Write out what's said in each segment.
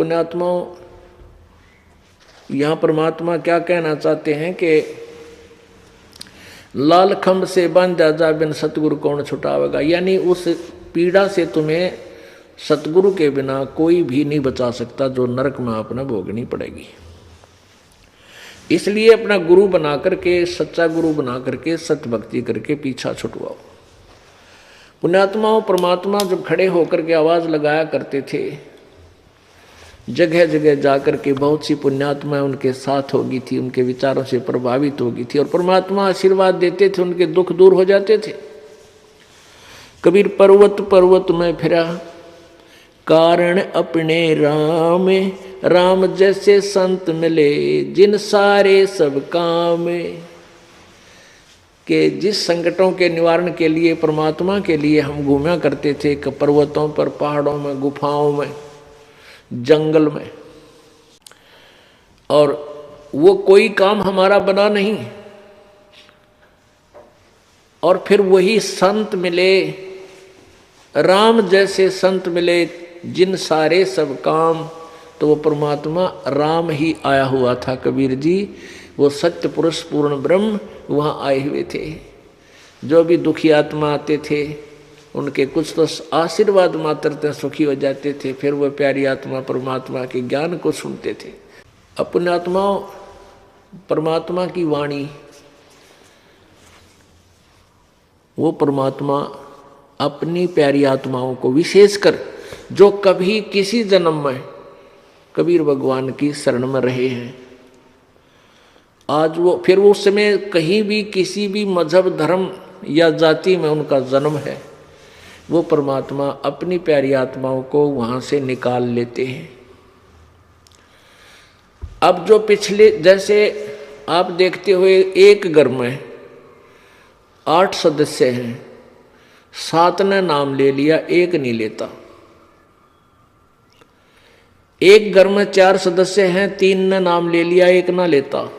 पुण्यात्माओं, यहाँ परमात्मा क्या कहना चाहते हैं कि लाल खंभ से बांधा जा बिन सतगुरु कौन छुटावेगा, यानी उस पीड़ा से तुम्हें सतगुरु के बिना कोई भी नहीं बचा सकता जो नरक में आपने भोगनी पड़ेगी। इसलिए अपना गुरु बना करके, सच्चा गुरु बना करके, सत्य भक्ति करके पीछा छुटवाओ। पुण्यात्माओं, परमात्मा जब खड़े होकर के आवाज लगाया करते थे, जगह जगह जाकर के बहुत सी पुण्यात्माएं उनके साथ होगी थी, उनके विचारों से प्रभावित होगी थी और परमात्मा आशीर्वाद देते थे, उनके दुख दूर हो जाते थे। कबीर पर्वत पर्वत में फिरा कारण अपने राम, राम जैसे संत मिले जिन सारे सब काम। के जिस संकटों के निवारण के लिए परमात्मा के लिए हम घूमा करते थे, पर्वतों पर, पहाड़ों में, गुफाओं में, जंगल में, और वो कोई काम हमारा बना नहीं, और फिर वही संत मिले, राम जैसे संत मिले जिन सारे सब काम। तो वो परमात्मा राम ही आया हुआ था कबीर जी, वो सत्य पुरुष पूर्ण ब्रह्म वहाँ आए हुए थे। जो भी दुखी आत्मा आते थे उनके कुछ तो आशीर्वाद मात्र से सुखी हो जाते थे, फिर वह प्यारी आत्मा परमात्मा के ज्ञान को सुनते थे। अपने आत्माओं, परमात्मा की वाणी, वो परमात्मा अपनी प्यारी आत्माओं को, विशेषकर जो कभी किसी जन्म में कबीर भगवान की शरण में रहे हैं, आज वो फिर उस समय कहीं भी किसी भी मजहब, धर्म या जाति में उनका जन्म है, वो परमात्मा अपनी प्यारी आत्माओं को वहां से निकाल लेते हैं। अब जो पिछले, जैसे आप देखते हुए एक घर में 8 सदस्य हैं, 7 ने नाम ले लिया, एक नहीं लेता। एक घर में 4 सदस्य हैं, 3 ने नाम ले लिया, एक ना लेता।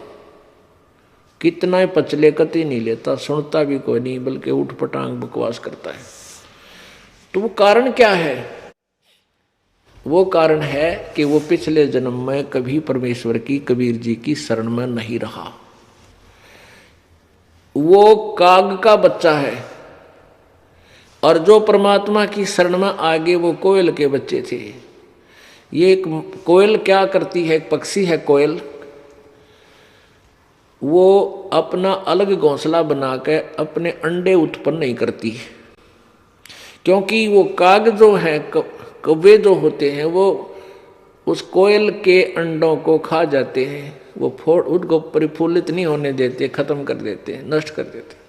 कितना ही पचले कति नहीं लेता, सुनता भी कोई नहीं, बल्कि उठ पटांग बकवास करता है। तो वो कारण क्या है? वो कारण है कि वो पिछले जन्म में कभी परमेश्वर की, कबीर जी की शरण में नहीं रहा। वो काग का बच्चा है, और जो परमात्मा की शरण में आगे वो कोयल के बच्चे थे। ये एक कोयल क्या करती है, एक पक्षी है कोयल, वो अपना अलग घोंसला बनाकर अपने अंडे उत्पन्न नहीं करती, क्योंकि वो काग जो है, कौवे जो होते हैं, वो उस कोयल के अंडों को खा जाते हैं, वो उनको परिफुल्लित नहीं होने देते, खत्म कर देते हैं, नष्ट कर देते हैं।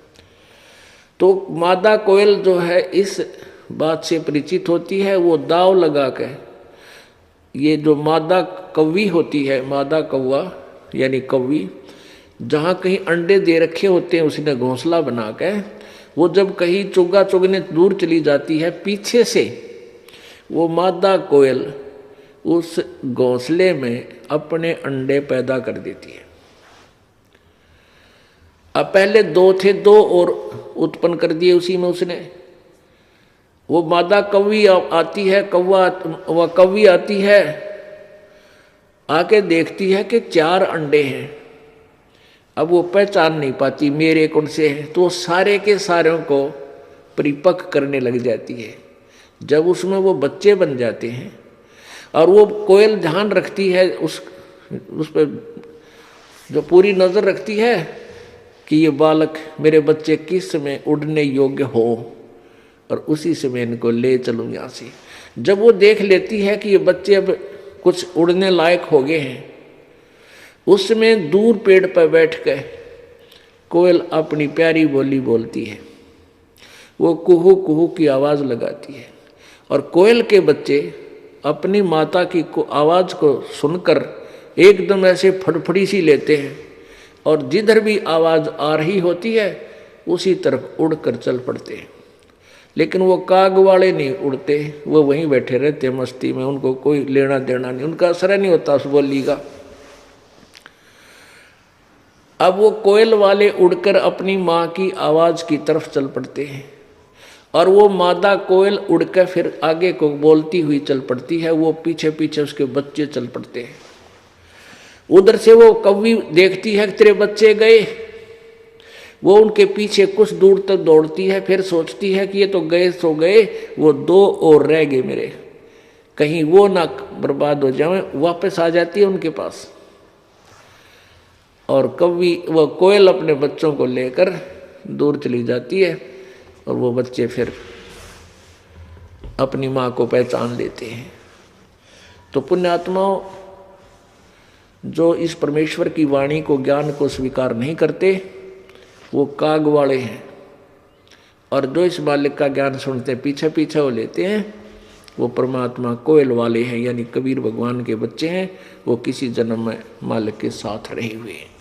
तो मादा कोयल जो है इस बात से परिचित होती है, वो दाव लगा के, ये जो मादा कौवी होती है, मादा कौवा यानी कौवी, जहाँ कहीं अंडे दे रखे होते हैं उसने घोंसला बना के, वो जब कहीं चुग्गा चुगने दूर चली जाती है, पीछे से वो मादा कोयल उस घोंसले में अपने अंडे पैदा कर देती है। अब पहले 2 थे, 2 और उत्पन्न कर दिए उसी में उसने। वो मादा कौवी आती है, वह कौवी आती है, आके देखती है कि 4 अंडे हैं। अब वो पहचान नहीं पाती मेरे कौन से हैं, तो सारे के सारों को परिपक्व करने लग जाती है। जब उसमें वो बच्चे बन जाते हैं, और वो कोयल ध्यान रखती है, उस पर जो पूरी नज़र रखती है कि ये बालक, मेरे बच्चे किस समय उड़ने योग्य हो, और उसी समय इनको ले चलूँ यहाँ से। जब वो देख लेती है कि ये बच्चे अब कुछ उड़ने लायक हो गए हैं, उस समय दूर पेड़ पर बैठ कर कोयल अपनी प्यारी बोली बोलती है। वो कुहू कुहू की आवाज़ लगाती है, और कोयल के बच्चे अपनी माता की आवाज़ को सुनकर एकदम ऐसे फड़फड़ी सी लेते हैं, और जिधर भी आवाज़ आ रही होती है उसी तरफ उड़कर चल पड़ते हैं। लेकिन वो काग वाले नहीं उड़ते, वो वहीं बैठे रहते मस्ती में, उनको कोई लेना देना नहीं, उनका असर नहीं होता उस बोली का। अब वो कोयल वाले उड़कर अपनी माँ की आवाज़ की तरफ चल पड़ते हैं, और वो मादा कोयल उड़ के फिर आगे को बोलती हुई चल पड़ती है, वो पीछे पीछे उसके बच्चे चल पड़ते हैं। उधर से वो कौवी देखती है कि तेरे बच्चे गए, वो उनके पीछे कुछ दूर तक दौड़ती है, फिर सोचती है कि ये तो गए सो गए, वो 2 और रह गए मेरे, कहीं वो ना बर्बाद हो जाए। वापस आ जाती है उनके पास, और कौवी वो कोयल अपने बच्चों को लेकर दूर चली जाती है, और वो बच्चे फिर अपनी माँ को पहचान लेते हैं। तो पुण्यात्माओं, जो इस परमेश्वर की वाणी को, ज्ञान को स्वीकार नहीं करते, वो काग वाले हैं, और जो इस मालिक का ज्ञान सुनते पीछे पीछे वो लेते हैं, वो परमात्मा कोयल वाले हैं, यानी कबीर भगवान के बच्चे हैं। वो किसी जन्म में मालिक के साथ रहे हुए हैं।